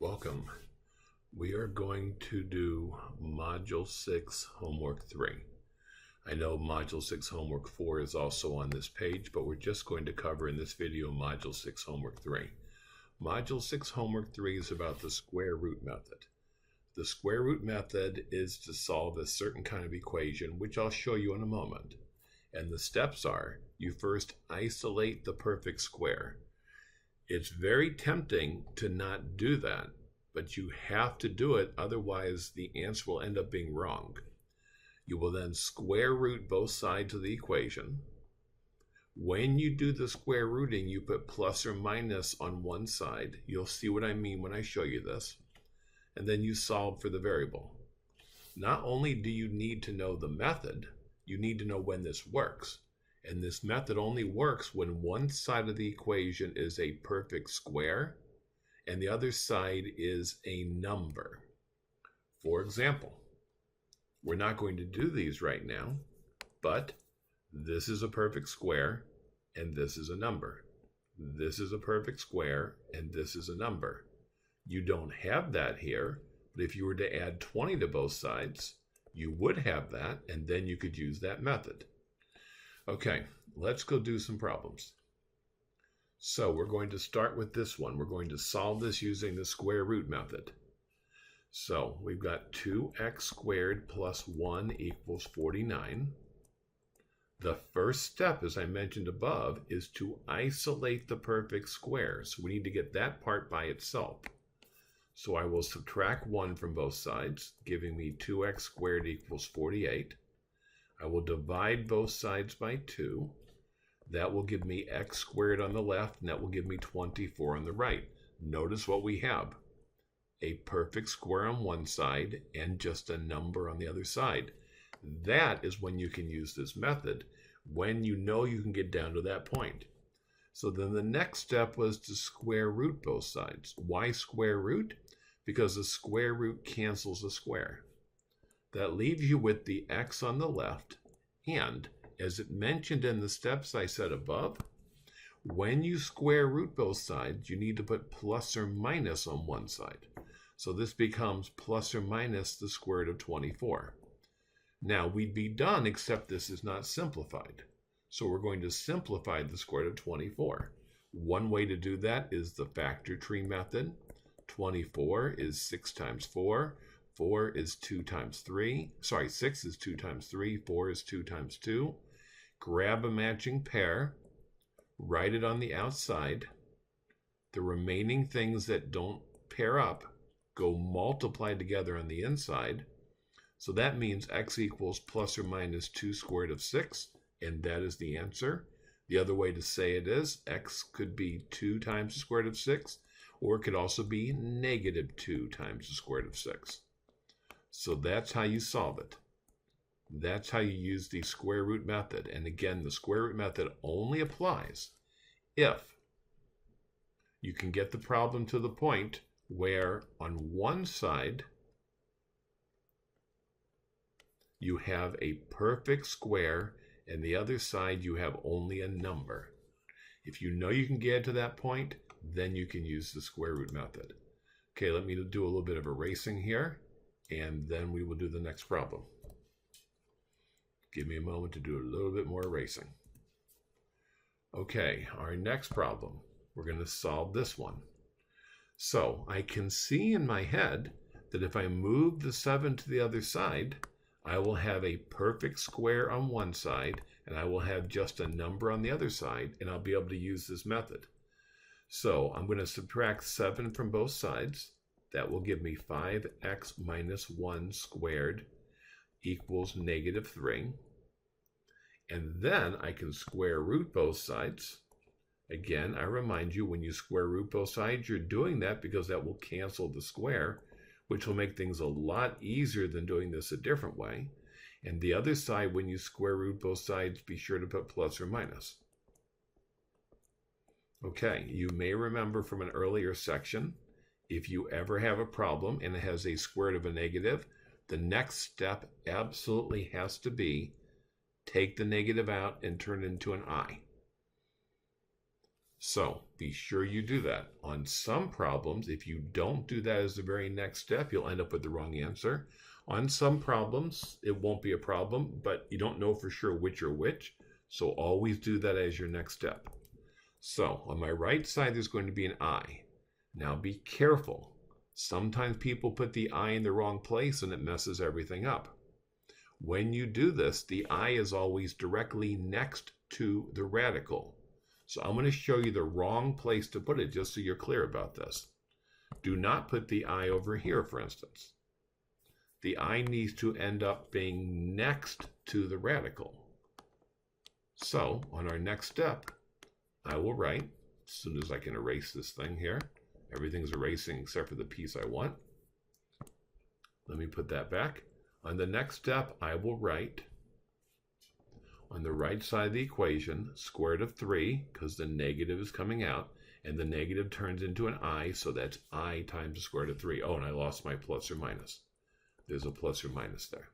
Welcome. We are going to do Module 6 Homework 3. I know Module 6 Homework 4 is also on this page, but we're just going to cover in this video Module 6 Homework 3. Module 6 Homework 3 is about the square root method. The square root method is to solve a certain kind of equation, which I'll show you in a moment. And the steps are, you first isolate the perfect square. It's very tempting to not do that, but you have to do it, otherwise the answer will end up being wrong. You will then square root both sides of the equation. When you do the square rooting, you put plus or minus on one side. You'll see what I mean when I show you this. And then you solve for the variable. Not only do you need to know the method, you need to know when this works. And this method only works when one side of the equation is a perfect square and the other side is a number. For example, we're not going to do these right now, but this is a perfect square and this is a number. This is a perfect square and this is a number. You don't have that here, but if you were to add 20 to both sides, you would have that, and then you could use that method. Okay, let's go do some problems. So we're going to start with this one. We're going to solve this using the square root method. So we've got 2x squared plus 1 equals 49. The first step, as I mentioned above, is to isolate the perfect square. So we need to get that part by itself. So I will subtract 1 from both sides, giving me 2x squared equals 48. I will divide both sides by 2. That will give me x squared on the left, and that will give me 24 on the right. Notice what we have. A perfect square on one side and just a number on the other side. That is when you can use this method, when you know you can get down to that point. So then the next step was to square root both sides. Why square root? Because the square root cancels the square. That leaves you with the x on the left, and as it mentioned in the steps I said above, when you square root both sides, you need to put plus or minus on one side. So this becomes plus or minus the square root of 24. Now we'd be done, except this is not simplified. So we're going to simplify the square root of 24. One way to do that is the factor tree method. 24 is 6 times 4. 4 is 2 times 3. 6 is 2 times 3. 4 is 2 times 2. Grab a matching pair. Write it on the outside. The remaining things that don't pair up go multiply together on the inside. So that means x equals plus or minus 2 square root of 6. And that is the answer. The other way to say it is x could be 2 times the square root of 6. Or it could also be negative 2 times the square root of 6. So that's how you solve it. That's how you use the square root method. And again, the square root method only applies if you can get the problem to the point where on one side you have a perfect square and the other side you have only a number. If you know you can get to that point, then you can use the square root method. Okay, let me do a little bit of erasing here, and then we will do the next problem. Give me a moment to do a little bit more erasing. Okay, our next problem, we're going to solve this one. So I can see in my head that if I move the 7 to the other side, I will have a perfect square on one side, and I will have just a number on the other side, and I'll be able to use this method. So I'm going to subtract 7 from both sides. That will give me 5x minus 1 squared equals negative 3. And then I can square root both sides. Again, I remind you, when you square root both sides, you're doing that because that will cancel the square, which will make things a lot easier than doing this a different way. And the other side, when you square root both sides, be sure to put plus or minus. Okay, you may remember from an earlier section, if you ever have a problem and it has a square root of a negative, the next step absolutely has to be take the negative out and turn it into an I. So be sure you do that. On some problems, if you don't do that as the very next step, you'll end up with the wrong answer. On some problems, it won't be a problem, but you don't know for sure which are which. So always do that as your next step. So on my right side, there's going to be an I. Now be careful. Sometimes people put the I in the wrong place and it messes everything up. When you do this, the I is always directly next to the radical. So I'm going to show you the wrong place to put it just so you're clear about this. Do not put the I over here, for instance. The I needs to end up being next to the radical. So on our next step, I will write, as soon as I can erase this thing here, everything's erasing except for the piece I want. Let me put that back. On the next step, I will write on the right side of the equation, square root of 3, because the negative is coming out, and the negative turns into an I, so that's I times the square root of 3. Oh, and I lost my plus or minus. There's a plus or minus there.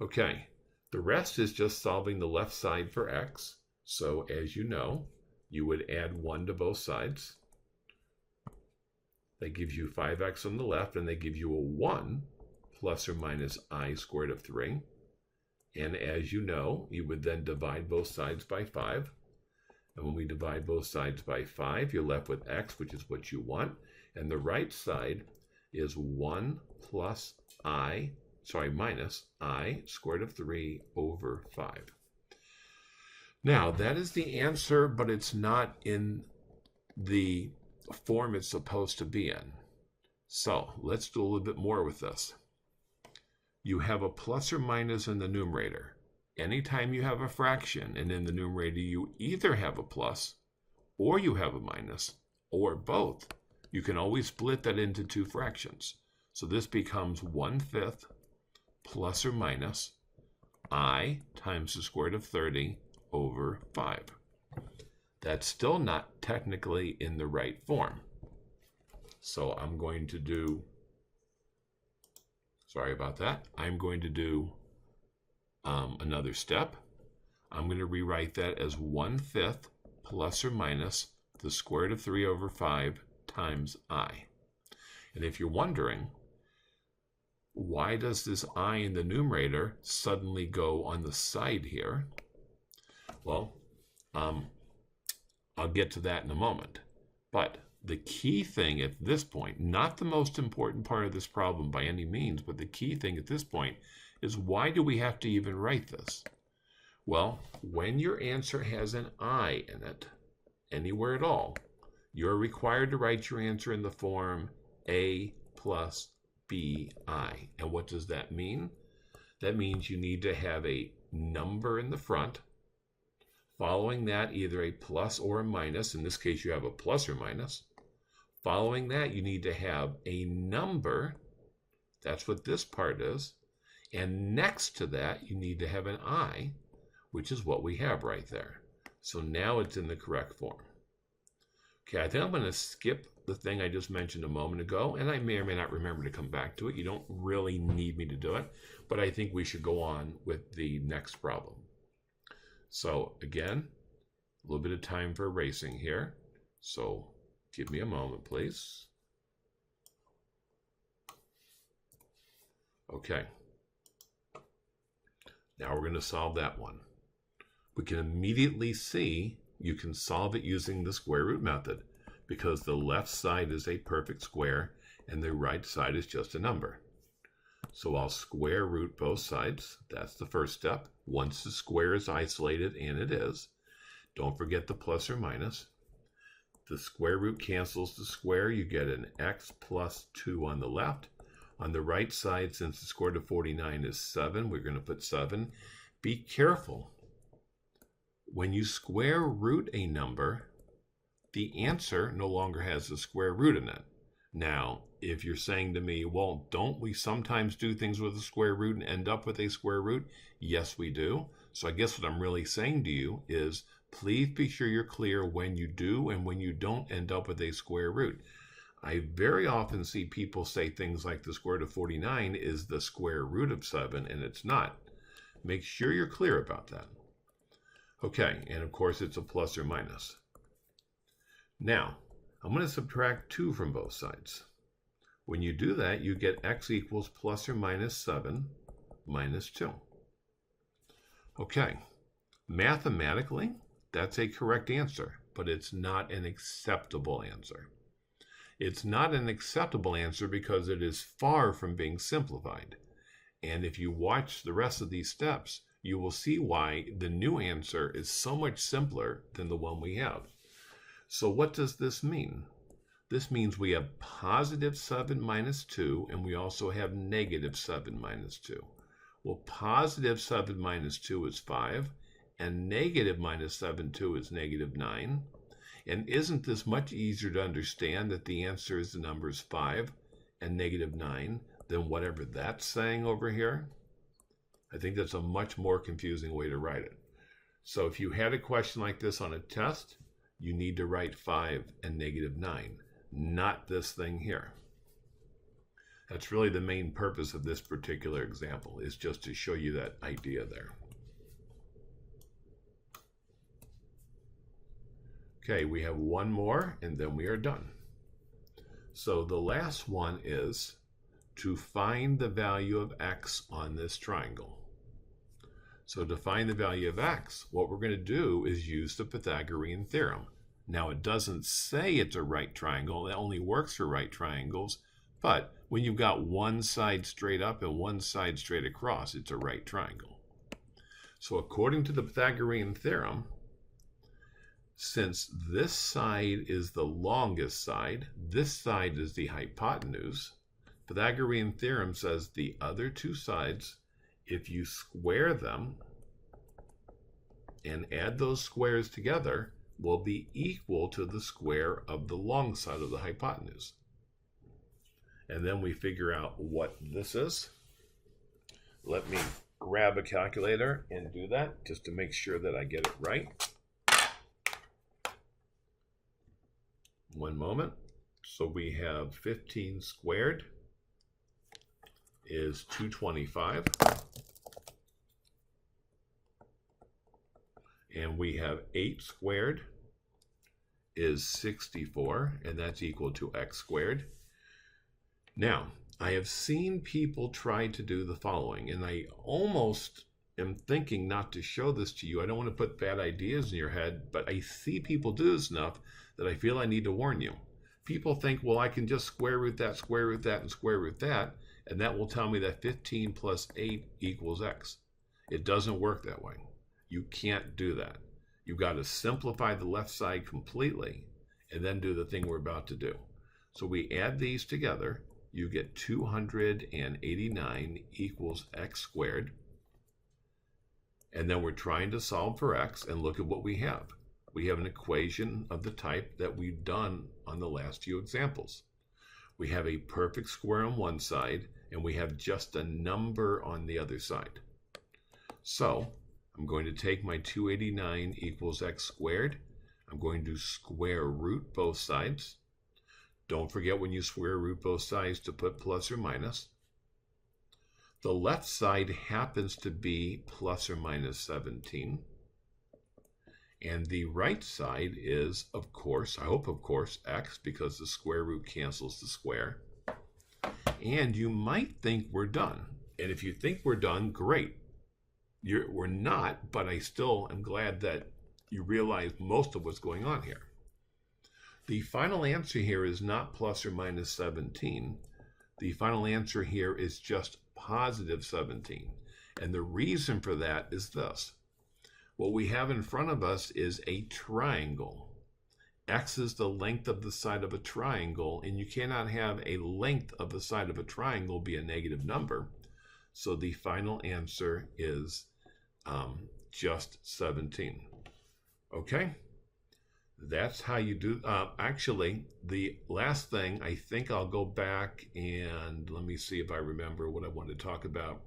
Okay, the rest is just solving the left side for x. So as you know, you would add 1 to both sides. That gives you 5x on the left, and they give you a 1 plus or minus I squared of 3. And as you know, you would then divide both sides by 5. And when we divide both sides by 5, you're left with x, which is what you want. And the right side is 1 plus minus I squared of 3 over 5. Now, that is the answer, but it's not in the form it's supposed to be in. So let's do a little bit more with this. You have a plus or minus in the numerator. Anytime you have a fraction and in the numerator you either have a plus or you have a minus or both, you can always split that into 2 fractions. So this becomes 1/5 plus or minus I times the square root of 30 over 5. That's still not technically in the right form. So I'm going to do, sorry about that, I'm going to do another step. I'm going to rewrite that as 1/5 plus or minus the square root of 3 over 5 times I. And if you're wondering, why does this I in the numerator suddenly go on the side here? Well, I'll get to that in a moment. But the key thing at this point, not the most important part of this problem by any means, but the key thing at this point is, why do we have to even write this? Well, when your answer has an I in it, anywhere at all, you're required to write your answer in the form A plus BI. And what does that mean? That means you need to have a number in the front. Following that, either a plus or a minus. In this case, you have a plus or minus. Following that, you need to have a number. That's what this part is. And next to that, you need to have an I, which is what we have right there. So now it's in the correct form. Okay, I think I'm going to skip the thing I just mentioned a moment ago, and I may or may not remember to come back to it. You don't really need me to do it, but I think we should go on with the next problem. So again, a little bit of time for erasing here. So give me a moment, please. Okay. Now we're going to solve that one. We can immediately see you can solve it using the square root method, because the left side is a perfect square and the right side is just a number. So I'll square root both sides. That's the first step. Once the square is isolated, and it is, don't forget the plus or minus. The square root cancels the square. You get an x plus 2 on the left. On the right side, since the square root of 49 is 7, we're going to put 7. Be careful. When you square root a number, the answer no longer has the square root in it. Now, if you're saying to me, well, don't we sometimes do things with a square root and end up with a square root? Yes, we do. So I guess what I'm really saying to you is, please be sure you're clear when you do and when you don't end up with a square root. I very often see people say things like the square root of 49 is the square root of 7, and it's not. Make sure you're clear about that. Okay, and of course it's a plus or minus. Now, I'm going to subtract 2 from both sides. When you do that, you get x equals plus or minus 7 minus 2. Okay, mathematically, that's a correct answer, but it's not an acceptable answer. It's not an acceptable answer because it is far from being simplified. And if you watch the rest of these steps, you will see why the new answer is so much simpler than the one we have. So what does this mean? This means we have positive 7 minus 2, and we also have negative 7 minus 2. Well, positive 7 minus 2 is 5, and negative minus 7, 2 is negative 9. And isn't this much easier to understand that the answer is the numbers 5 and negative 9 than whatever that's saying over here? I think that's a much more confusing way to write it. So if you had a question like this on a test, you need to write 5 and negative 9, not this thing here. That's really the main purpose of this particular example, is just to show you that idea there. Okay, we have one more and then we are done. So the last one is to find the value of x on this triangle. So to find the value of x, what we're going to do is use the Pythagorean theorem. Now it doesn't say it's a right triangle, it only works for right triangles, but when you've got one side straight up and one side straight across, it's a right triangle. So according to the Pythagorean theorem, since this side is the longest side, this side is the hypotenuse, Pythagorean theorem says the other two sides, if you square them and add those squares together, will be equal to the square of the long side of the hypotenuse. And then we figure out what this is. Let me grab a calculator and do that just to make sure that I get it right. One moment. So we have 15 squared is 225. And we have 8 squared is 64, and that's equal to x squared. Now, I have seen people try to do the following, and I almost am thinking not to show this to you. I don't want to put bad ideas in your head, but I see people do this enough that I feel I need to warn you. People think, well, I can just square root that, and square root that, and that will tell me that 15 plus 8 equals x. It doesn't work that way. You can't do that. You've got to simplify the left side completely and then do the thing we're about to do. So we add these together. You get 289 equals x squared. And then we're trying to solve for x, and look at what we have. We have an equation of the type that we've done on the last few examples. We have a perfect square on one side, and we have just a number on the other side. So I'm going to take my 289 equals x squared. I'm going to square root both sides. Don't forget when you square root both sides to put plus or minus. The left side happens to be plus or minus 17. And the right side is, of course, I hope of course, x, because the square root cancels the square. And you might think we're done. And if you think we're done, great. We're not, but I still am glad that you realize most of what's going on here. The final answer here is not plus or minus 17. The final answer here is just positive 17. And the reason for that is this. What we have in front of us is a triangle. X is the length of the side of a triangle, and you cannot have a length of the side of a triangle be a negative number. So the final answer is just 17. Okay? That's how you do. Actually, the last thing, I think I'll go back and let me see if I remember what I want to talk about.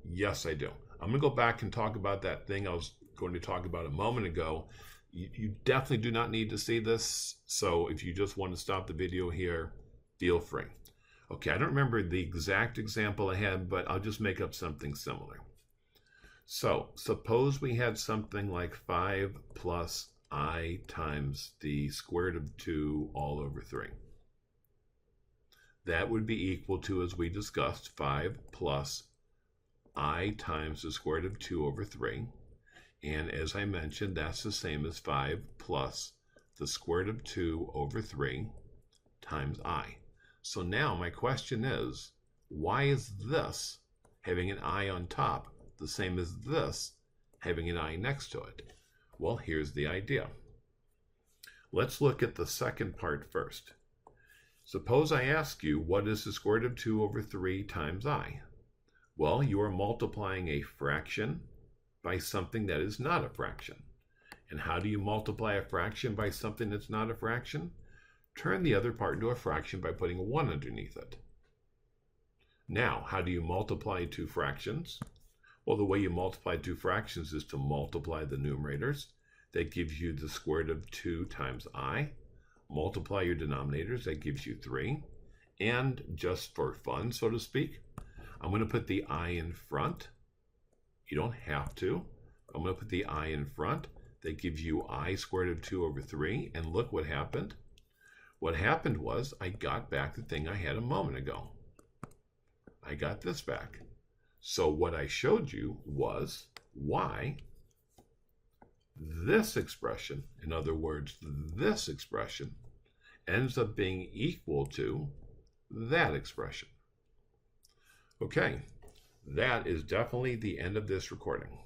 Yes, I do. I'm going to go back and talk about that thing I was going to talk about a moment ago. You definitely do not need to see this. So if you just want to stop the video here, feel free. Okay, I don't remember the exact example I had, but I'll just make up something similar. So suppose we had something like 5 plus I times the square root of 2 all over 3. That would be equal to, as we discussed, 5 plus I times the square root of 2 over 3. And as I mentioned, that's the same as 5 plus the square root of 2 over 3 times I. So now my question is, why is this, having an I on top, the same as this, having an I next to it? Well, here's the idea. Let's look at the second part first. Suppose I ask you, what is the square root of 2 over 3 times I? Well, you are multiplying a fraction by something that is not a fraction. And how do you multiply a fraction by something that's not a fraction? Turn the other part into a fraction by putting a 1 underneath it. Now, how do you multiply two fractions? Well, the way you multiply two fractions is to multiply the numerators. That gives you the square root of 2 times I. Multiply your denominators, that gives you 3. And just for fun, so to speak, I'm going to put the I in front. You don't have to. I'm going to put the I in front. That gives you I squared root of 2 over 3. And look what happened. What happened was I got back the thing I had a moment ago. I got this back. So what I showed you was why this expression, in other words, this expression, ends up being equal to that expression. Okay, that is definitely the end of this recording.